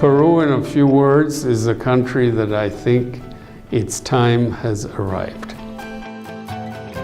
Peru, in a few words, is a country that I think its time has arrived.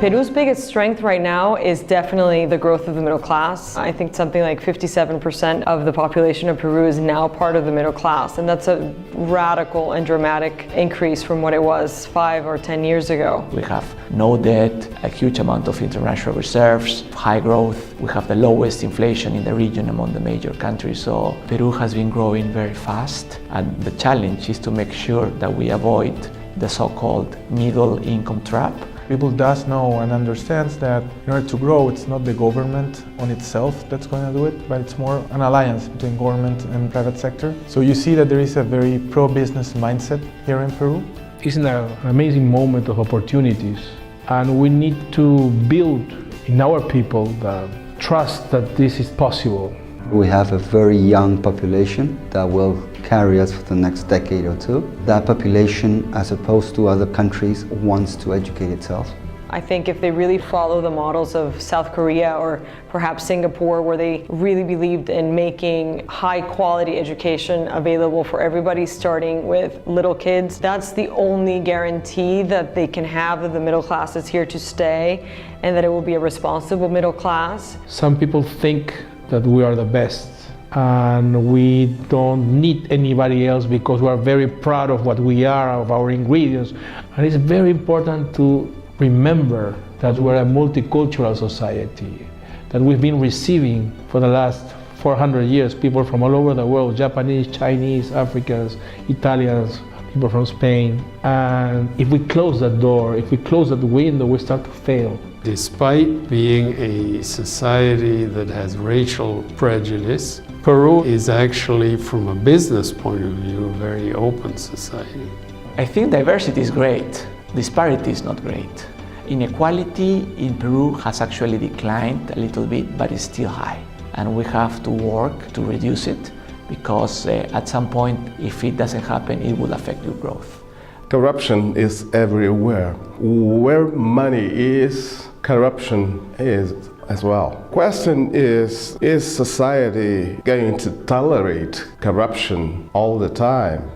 Peru's biggest strength right now is definitely the growth of the middle class. I think something like 57% of the population of Peru is now part of the middle class, and that's a radical and dramatic increase from what it was 5 or 10 years ago. We have no debt, a huge amount of international reserves, high growth. We have the lowest inflation in the region among the major countries, so Peru has been growing very fast, and the challenge is to make sure that we avoid the so-called middle income trap. People does know and understands that in order to grow, it's not the government on itself that's going to do it, but it's more an alliance between government and private sector. So you see that there is a very pro-business mindset here in Peru. It's an amazing moment of opportunities, and we need to build in our people the trust that this is possible. We have a very young population that will carry us for the next decade or two. That population, as opposed to other countries, wants to educate itself. I think if they really follow the models of South Korea or perhaps Singapore, where they really believed in making high quality education available for everybody, starting with little kids, that's the only guarantee that they can have that the middle class is here to stay and that it will be a responsible middle class. Some people think that we are the best and we don't need anybody else because we are very proud of what we are, of our ingredients. And it's very important to remember that we're a multicultural society, that we've been receiving for the last 400 years people from all over the world, Japanese, Chinese, Africans, Italians, people from Spain. And if we close that door, if we close that window, we start to fail. Despite being a society that has racial prejudice, Peru is actually, from a business point of view, a very open society. I think diversity is great. Disparity is not great. Inequality in Peru has actually declined a little bit, but it's still high. And we have to work to reduce it because at some point, if it doesn't happen, it will affect your growth. Corruption is everywhere. Where money is, corruption is as well. Question is society going to tolerate corruption all the time?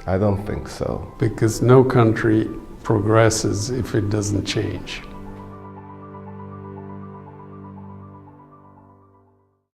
I don't think so. Because no country progresses if it doesn't change.